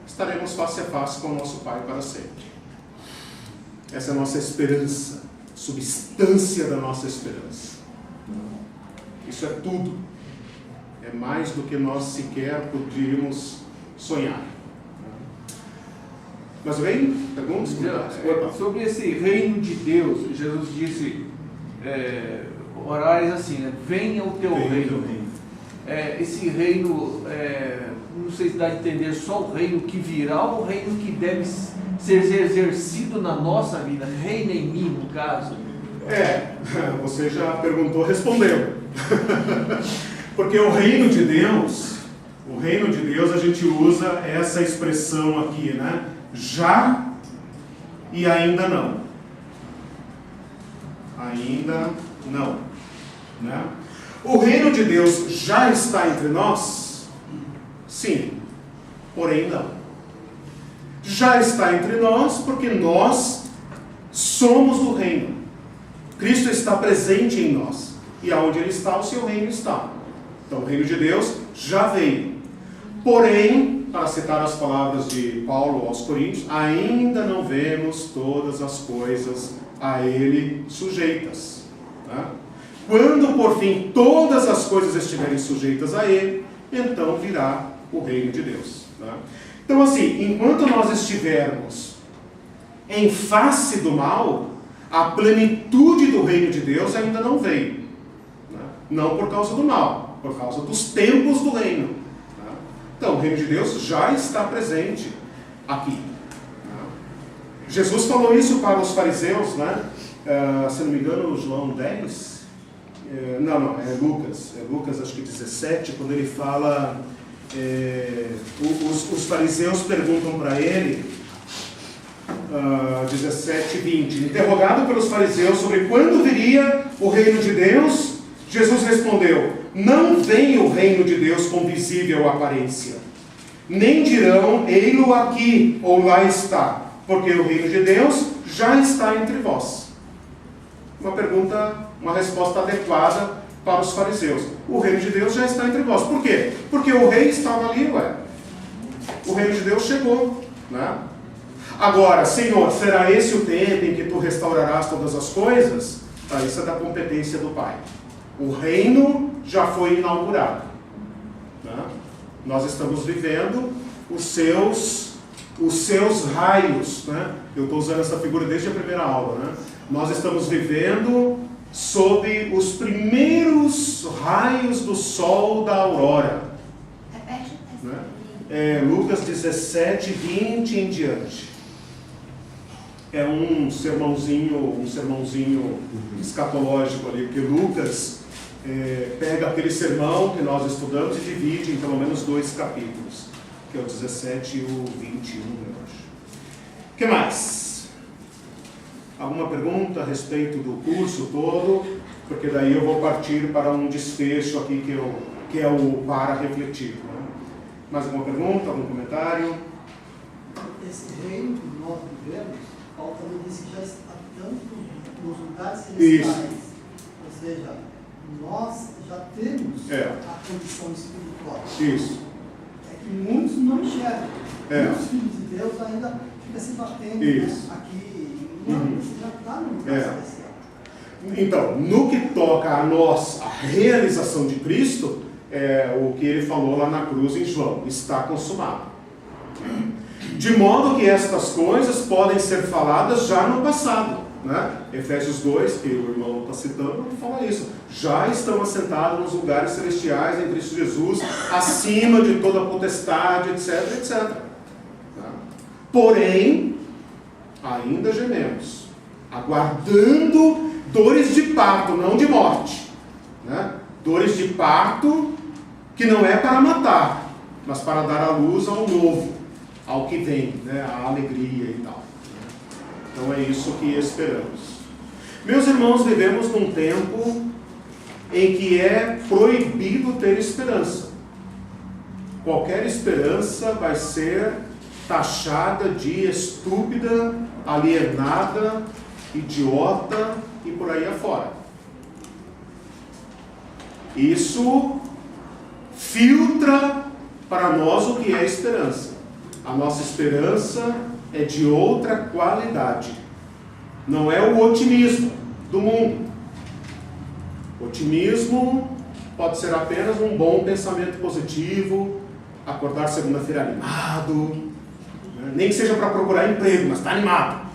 estaremos face a face com o nosso Pai para sempre. Essa é a nossa esperança, substância da nossa esperança. Isso é tudo. É mais do que nós sequer poderíamos sonhar. Mas bem, perguntas? Sobre esse reino de Deus, Jesus disse, orais assim, né? Venha o teu reino. Esse reino, não sei se dá a entender só o reino que virá ou o reino que deve ser exercido na nossa vida. Reina em mim, no caso. Você já perguntou, respondeu. Porque o reino de Deus, a gente usa essa expressão aqui, né? Já e ainda não. Ainda não. Né? O reino de Deus já está entre nós? Sim, porém não. Já está entre nós porque nós somos do reino. Cristo está presente em nós. E aonde Ele está, o seu reino está. Então o reino de Deus já veio. Porém, para citar as palavras de Paulo aos Coríntios, ainda não vemos todas as coisas a Ele sujeitas. Né? Quando por fim todas as coisas estiverem sujeitas a Ele, então virá o reino de Deus. Né? Então assim, enquanto nós estivermos em face do mal, a plenitude do reino de Deus ainda não veio. Né? Não por causa do mal, por causa dos tempos do reino. Né? Então o reino de Deus já está presente aqui. Né? Jesus falou isso para os fariseus, né? Se não me engano, João 10... Não, é Lucas. É Lucas, acho que 17, quando ele fala... os fariseus perguntam para ele, 17 e 20, interrogado pelos fariseus sobre quando viria o reino de Deus, Jesus respondeu: não vem o reino de Deus com visível aparência, nem dirão ei-lo aqui ou lá está, porque o reino de Deus já está entre vós. Uma resposta adequada para os fariseus. O reino de Deus já está entre vós. Por quê? Porque o rei estava ali, o reino de Deus chegou, né? Agora, Senhor, será esse o tempo em que tu restaurarás todas as coisas? Isso é da competência do Pai. O reino já foi inaugurado, né? Nós estamos vivendo os seus raios, né? Eu estou usando essa figura desde a primeira aula, né? Nós estamos vivendo sob os primeiros raios do sol da aurora. Né? Lucas 17, 20 em diante. É um sermãozinho escatológico ali, porque Lucas pega aquele sermão que nós estudamos e divide em pelo menos 2 capítulos, que é o 17 e o 21, eu acho. O que mais? Alguma pergunta a respeito do curso todo? Porque daí eu vou partir para um desfecho aqui que é o para refletir. Né? Mais alguma pergunta, algum comentário? Esse reino que nós vivemos, Paulo também disse que já está tanto nos lugares celestiais. Ou seja, nós já temos a condição espiritual. Isso. É que muitos não enxergam. Muitos filhos de Deus ainda ficam se batendo, né? Aqui. Já está no lugar celestial. Então, no que toca a nós, a realização de Cristo, é o que ele falou lá na cruz em João: está consumado. De modo que estas coisas podem ser faladas já no passado. Né? Efésios 2, que o irmão está citando, fala isso. Já estão assentados nos lugares celestiais em Cristo Jesus, acima de toda potestade, etc, etc. Porém, ainda gememos, aguardando dores de parto, não de morte. Né? Dores de parto que não é para matar, mas para dar à luz ao novo, ao que vem, né? A alegria e tal. Então é isso que esperamos. Meus irmãos, vivemos num tempo em que é proibido ter esperança. Qualquer esperança vai ser taxada de estúpida, alienada, idiota e por aí afora. Isso filtra para nós o que é esperança. A nossa esperança é de outra qualidade. Não é o otimismo do mundo. Otimismo pode ser apenas um bom pensamento positivo, acordar segunda-feira animado, nem que seja para procurar emprego, mas está animado.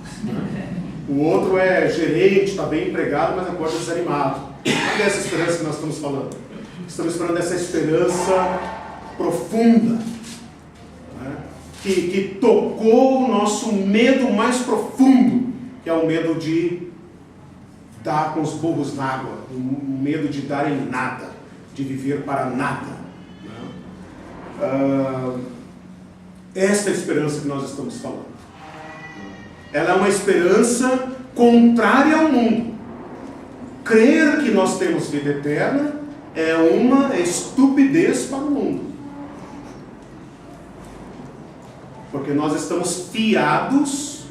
O outro é gerente, está bem empregado, mas acorda desanimado. Não é dessa esperança que nós estamos falando. Estamos falando dessa esperança profunda, né? que tocou o nosso medo mais profundo, que é o medo de dar com os burros na água, o medo de dar em nada, de viver para nada. Né? Esta é a esperança que nós estamos falando. Ela é uma esperança contrária ao mundo. crer que nós temos vida eterna é uma estupidez para o mundo. Porque nós estamos fiados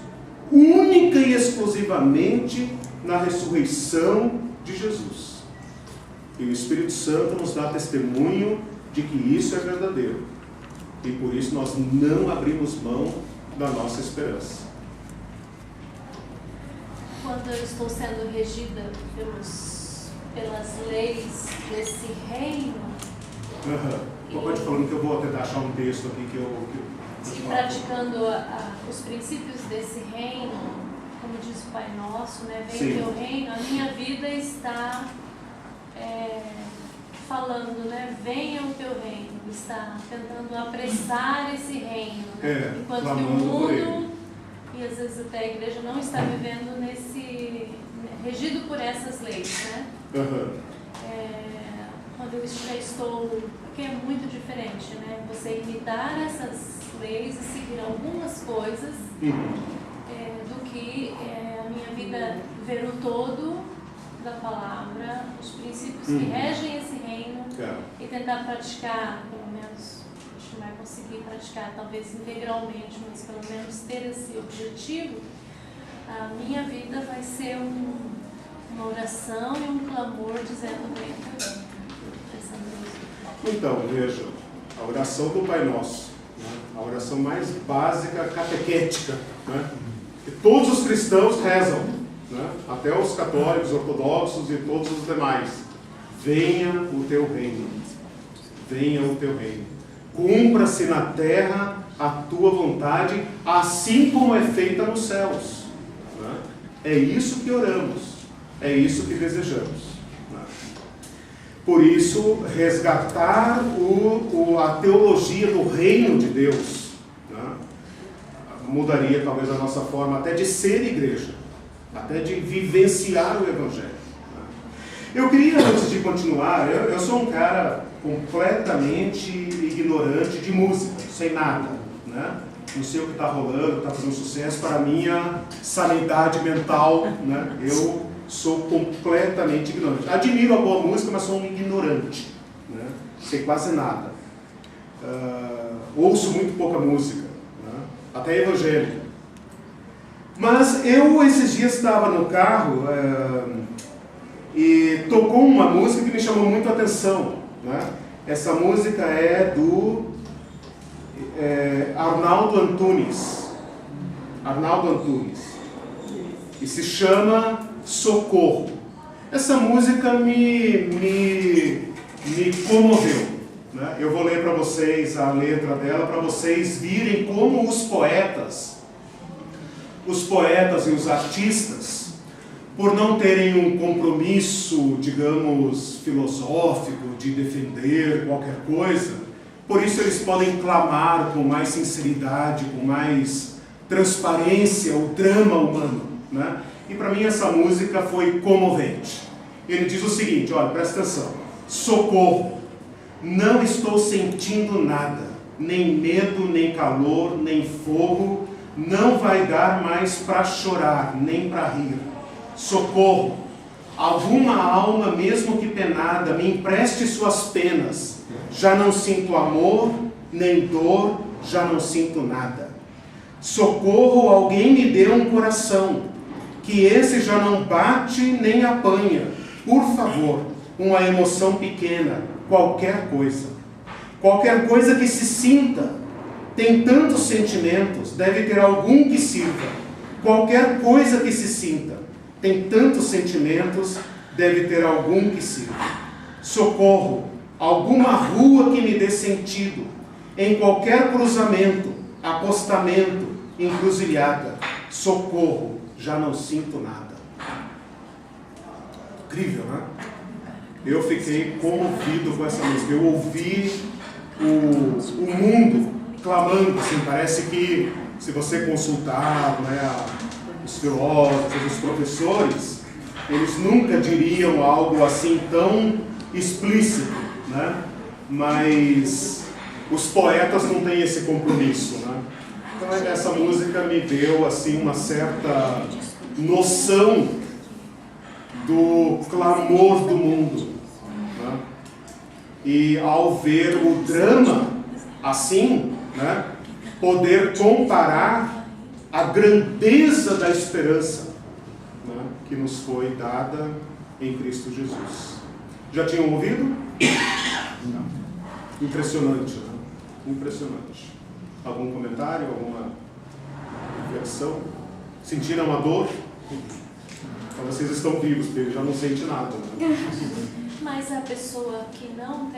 única e exclusivamente na ressurreição de Jesus. E o Espírito Santo nos dá testemunho de que isso é verdadeiro. E por isso nós não abrimos mão da nossa esperança. Quando eu estou sendo regida pelas leis desse reino, Pode falando que eu vou tentar achar um texto aqui que eu e praticando os princípios desse reino, como diz o Pai Nosso, né? Vem o teu reino, a minha vida está falando, né? Venha o teu reino, está tentando apressar esse reino, né? Enquanto que o mundo, e às vezes até a igreja não está vivendo regido por essas leis, né? Quando eu já estou, porque é muito diferente, né? Você imitar essas leis e seguir algumas coisas do que a minha vida ver o todo da palavra, os princípios que regem esse reino e tentar praticar, pelo menos, a gente não vai conseguir praticar talvez integralmente, mas pelo menos ter esse objetivo. A minha vida vai ser uma oração e um clamor dizendo bem também. Então, veja, a oração do Pai Nosso, né? A oração mais básica, catequética, né? Que todos os cristãos rezam, né? Até os católicos, ortodoxos e todos os demais. Venha o teu reino, venha o teu reino. Cumpra-se na terra a tua vontade, assim como é feita nos céus. Né? É isso que oramos, é isso que desejamos. Por isso, resgatar a teologia do reino de Deus, né? Mudaria talvez a nossa forma até de ser igreja, até de vivenciar o Evangelho. Né? Eu queria, antes de continuar, eu sou um cara completamente ignorante de música, sem nada, né? Não sei o que está rolando, está fazendo sucesso. Para a minha sanidade mental, né? Eu sou completamente ignorante. Admiro a boa música, mas sou um ignorante, né? Sei quase nada. Ouço muito pouca música, né? Até evangélica. Mas eu, esses dias, estava no carro e tocou uma música que me chamou muito a atenção, né? Essa música é do Arnaldo Antunes. Arnaldo Antunes. E se chama Socorro. Essa música me comoveu, né? Eu vou ler para vocês a letra dela, para vocês virem como os poetas e os artistas, por não terem um compromisso, digamos, filosófico, de defender qualquer coisa, por isso eles podem clamar com mais sinceridade, com mais transparência o drama humano, né? E para mim essa música foi comovente. Ele diz o seguinte, olha, presta atenção. Socorro, não estou sentindo nada, nem medo, nem calor, nem fogo, não vai dar mais para chorar, nem para rir. Socorro, alguma alma, mesmo que penada, me empreste suas penas. Já não sinto amor, nem dor, já não sinto nada. Socorro, alguém me dê um coração, que esse já não bate nem apanha. Por favor, uma emoção pequena, qualquer coisa que se sinta. Tem tantos sentimentos, deve ter algum que sirva. Qualquer coisa que se sinta, tem tantos sentimentos, deve ter algum que sirva. Socorro, alguma rua que me dê sentido, em qualquer cruzamento, acostamento, encruzilhada. Socorro, já não sinto nada. Incrível, né? Eu fiquei comovido com essa música. Eu ouvi o mundo clamando, assim, parece que se você consultar, né, os filósofos, os professores, eles nunca diriam algo assim tão explícito, né? Mas os poetas não têm esse compromisso, né? Então essa música me deu assim uma certa noção do clamor do mundo. Né? E ao ver o drama assim, né, poder comparar a grandeza da esperança, né, que nos foi dada em Cristo Jesus. Já tinham ouvido? Não. Impressionante, né? Impressionante. Algum comentário, alguma reação? Sentiram a dor? Então vocês estão vivos, porque ele já não sente nada. Né? Mas a pessoa que não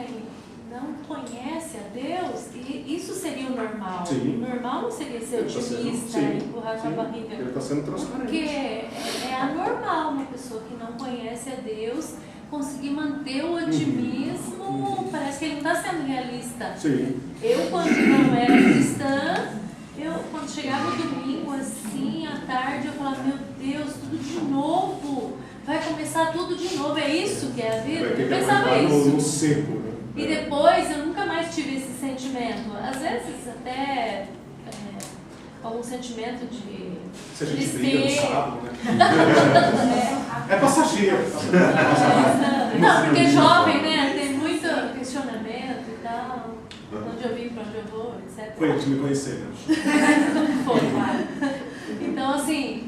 conhece a Deus, e isso seria o normal. Sim. O normal não seria ser otimista e empurrar com a barriga. Ele está sendo transparente. Porque é anormal uma pessoa que não conhece a Deus conseguir manter o otimismo. Parece que ele não está sendo realista. Sim. Eu, quando não era cristã, quando chegava o domingo, assim, à tarde, eu falava, meu Deus, tudo de novo. Vai começar tudo de novo. É isso que é a vida? Eu pensava isso. No seco, né? E depois eu nunca mais tive esse sentimento. Às vezes até algum sentimento de Se a gente briga no tristeza. sábado, né? É passageiro. Não, porque jovem, né? Tem muito questionamento e tal. Onde eu vim, pra onde eu vou, etc. Foi antes de me conhecer, né? Foi, claro. Então, assim,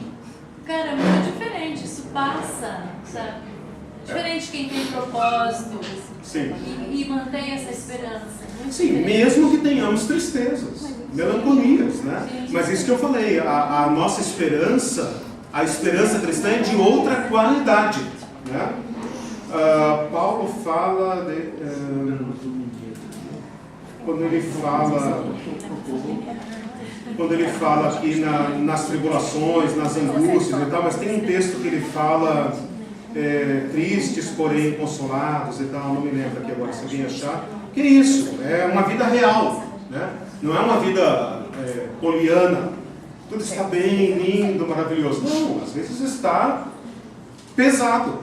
cara, é muito diferente. Isso passa, sabe? Diferente quem tem propósito. Sim. E mantém essa esperança. Muito Sim, diferente. mesmo que tenhamos tristezas, melancolias, né? Sim. Mas isso que eu falei, a nossa esperança, a esperança cristã é de outra qualidade, né? Paulo fala quando ele fala aqui nas tribulações, nas angústias e tal, mas tem um texto que ele fala tristes, porém consolados e tal, não me lembro aqui agora se alguém achar. Que é isso? É uma vida real, né? Não é uma vida poliana. Tudo está bem, lindo, maravilhoso. Não, às vezes está pesado,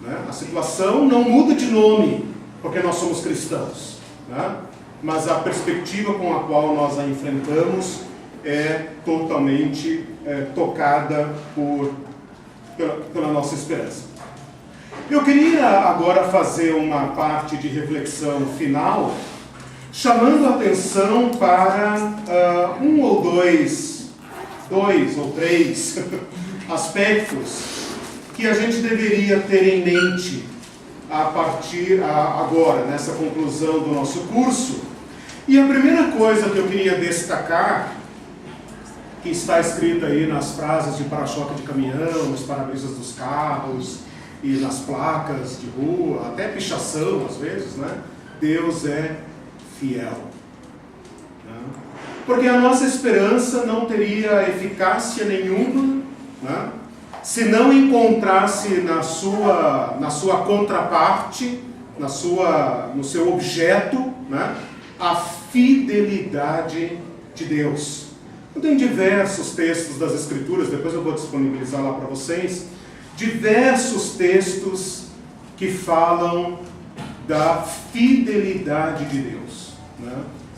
né? A situação não muda de nome porque nós somos cristãos, né? Mas a perspectiva com a qual nós a enfrentamos é totalmente tocada pela nossa esperança. Eu queria agora fazer uma parte de reflexão final, chamando a atenção para um ou dois ou três aspectos que a gente deveria ter em mente a partir agora, nessa conclusão do nosso curso. E a primeira coisa que eu queria destacar, que está escrita aí nas frases de para-choque de caminhão, nos para-brisas dos carros e nas placas de rua, até pichação às vezes, né? Deus é fiel. Né? Porque a nossa esperança não teria eficácia nenhuma, né, se não encontrasse na sua contraparte, no seu objeto, né, a fidelidade de Deus. Tem diversos textos das Escrituras, depois eu vou disponibilizar lá para vocês, diversos textos que falam da fidelidade de Deus. Né?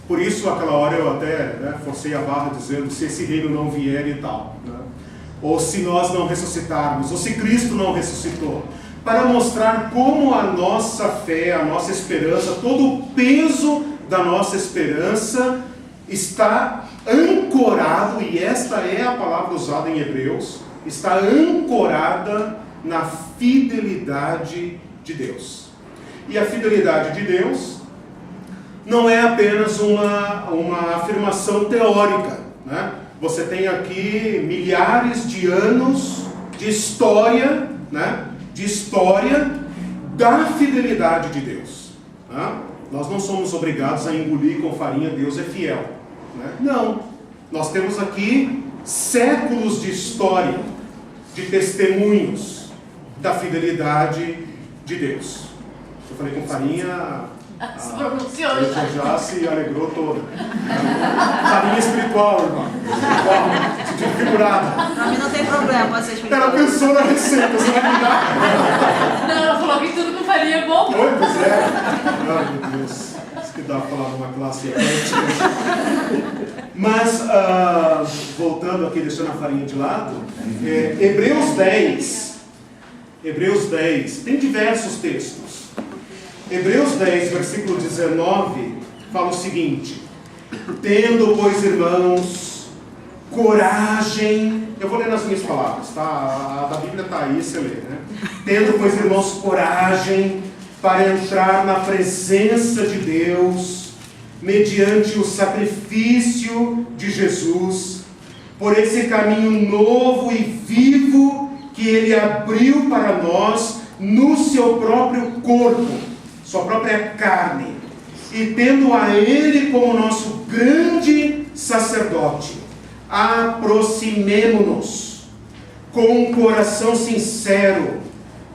Por isso, aquela hora eu até forcei a barra dizendo se esse reino não vier e tal. Né? Ou se nós não ressuscitarmos, ou se Cristo não ressuscitou. Para mostrar como a nossa fé, a nossa esperança, todo o peso da nossa esperança está ancorado, e esta é a palavra usada em Hebreus, está ancorada na fidelidade de Deus. E a fidelidade de Deus não é apenas uma afirmação teórica, né? Você tem aqui milhares de anos de história, né? De história da fidelidade de Deus. Né? Nós não somos obrigados a engolir com farinha, Deus é fiel. Né? Não. Nós temos aqui séculos de história, de testemunhos da fidelidade de Deus. Eu falei com farinha, a já se alegrou toda. Farinha espiritual, irmão. Espiritual, figurada. Pra mim não tem problema, pode ser espiritual. Ela pensou na receita, você vai me dar? Não, ela falou que tudo com farinha é bom. Oi, pois é. Ai, meu Deus. Isso que dá pra falar numa classe ética. Mas, voltando aqui, deixando a farinha de lado, Hebreus 10 Hebreus 10, tem diversos textos. Hebreus 10, versículo 19, fala o seguinte: tendo, pois, irmãos, coragem. Eu vou ler nas minhas palavras, tá? A da Bíblia está aí, você lê, né? Tendo, pois, irmãos, coragem para entrar na presença de Deus, mediante o sacrifício de Jesus, por esse caminho novo e vivo que Ele abriu para nós no seu próprio corpo, sua própria carne, e tendo a Ele como nosso grande sacerdote, aproximemo-nos com um coração sincero,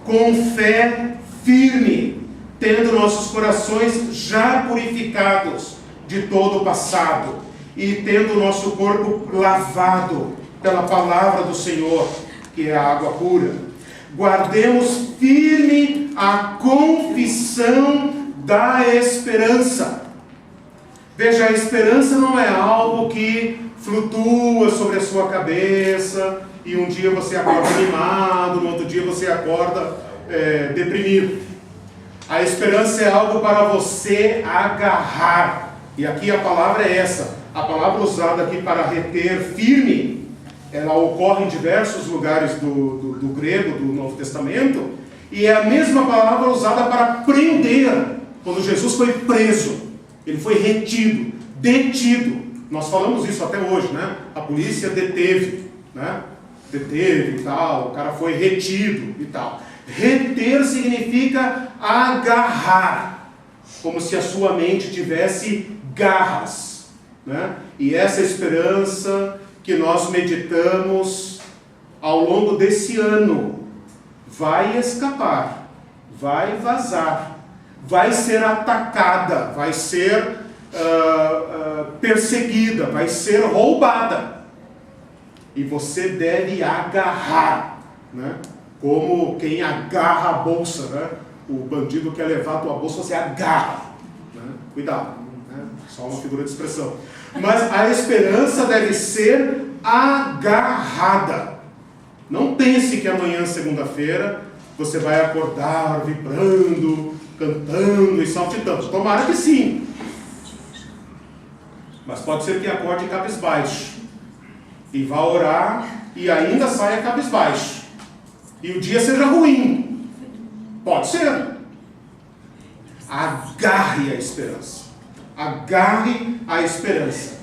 com fé firme, tendo nossos corações já purificados de todo o passado e tendo nosso corpo lavado pela palavra do Senhor, que é a água pura. Guardemos firme a confissão da esperança. Veja, a esperança não é algo que flutua sobre a sua cabeça e um dia você acorda animado, no outro dia você acorda deprimido. A esperança é algo para você agarrar. E aqui a palavra é essa. A palavra usada aqui para reter firme, ela ocorre em diversos lugares do grego, do Novo Testamento, e é a mesma palavra usada para prender. Quando Jesus foi preso, ele foi retido, detido. Nós falamos isso até hoje, né? A polícia deteve, né? Deteve e tal, o cara foi retido e tal. Reter significa agarrar, como se a sua mente tivesse garras, né? E essa esperança que nós meditamos ao longo desse ano vai escapar, vai vazar, vai ser atacada, vai ser perseguida, vai ser roubada. E você deve agarrar, né? Como quem agarra a bolsa, né? O bandido quer levar a tua bolsa, você agarra, né? Cuidado, né? Só uma figura de expressão. Mas a esperança deve ser agarrada. Não pense que amanhã, segunda-feira, você vai acordar vibrando, cantando e saltitando. Tomara que sim. Mas pode ser que acorde cabisbaixo e vá orar e ainda saia cabisbaixo. E o dia seja ruim. Pode ser. Agarre a esperança. Agarre a esperança.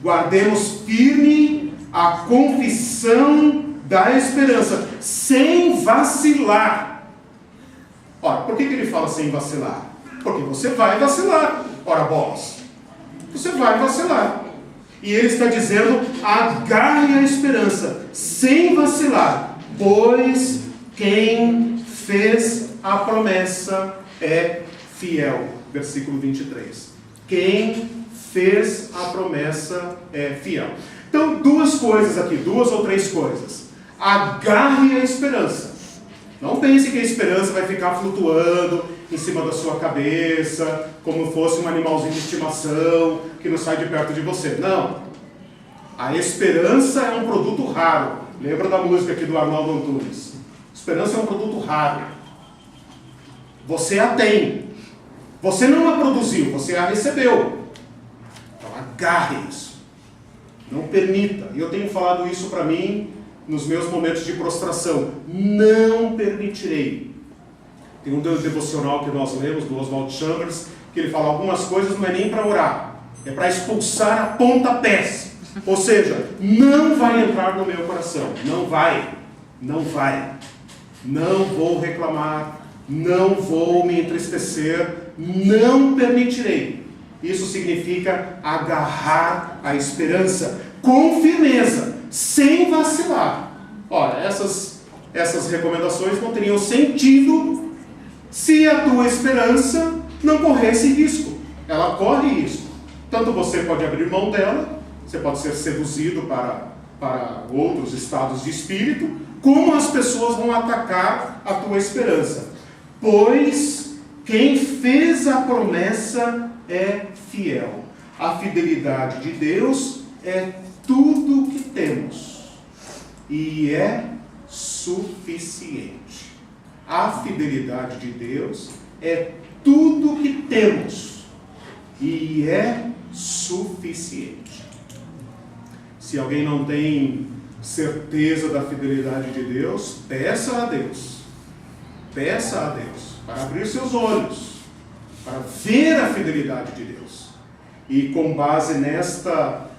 Guardemos firme a confissão da esperança, sem vacilar. Ora, por que ele fala sem vacilar? Porque você vai vacilar. Ora, bolas. Você vai vacilar. E ele está dizendo: agarre a esperança, sem vacilar, pois quem fez a promessa é fiel. Versículo 23. Quem fez a promessa é fiel. Então, duas coisas aqui, duas ou três coisas. Agarre a esperança. Não pense que a esperança vai ficar flutuando em cima da sua cabeça, como fosse um animalzinho de estimação que não sai de perto de você. Não. A esperança é um produto raro. Lembra da música aqui do Arnaldo Antunes? Esperança é um produto raro. Você a tem. Você não a produziu, você a recebeu. Então agarre isso. Não permita. E eu tenho falado isso para mim nos meus momentos de prostração. Não permitirei. Tem um devocional que nós lemos, do Oswald Chambers, que ele fala: algumas coisas não é nem para orar, é para expulsar a pontapés. Ou seja, não vai entrar no meu coração. Não vai. Não vai. Não vou reclamar. Não vou me entristecer. Não permitirei. Isso significa agarrar a esperança com firmeza, sem vacilar. Ora, essas recomendações não teriam sentido se a tua esperança não corresse risco. Ela corre risco. Tanto você pode abrir mão dela, você pode ser seduzido para outros estados de espírito, como as pessoas vão atacar a tua esperança. Pois quem fez a promessa é fiel. A fidelidade de Deus é tudo que temos e é suficiente. A fidelidade de Deus é tudo que temos e é suficiente. Se alguém não tem certeza da fidelidade de Deus, peça a Deus. Peça a Deus para abrir seus olhos, para ver a fidelidade de Deus. E com base nesta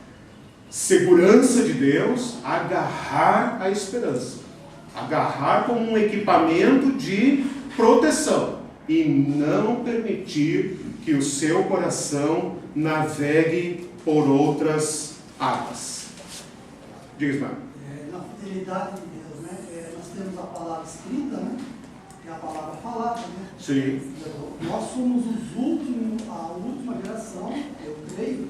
segurança de Deus, agarrar a esperança. Agarrar como um equipamento de proteção e não permitir que o seu coração navegue por outras águas. Diga, Ismael. Na fidelidade de Deus, né? Nós temos a palavra escrita, né? Que é a palavra falada, né? Sim. Nós somos a última geração, eu creio,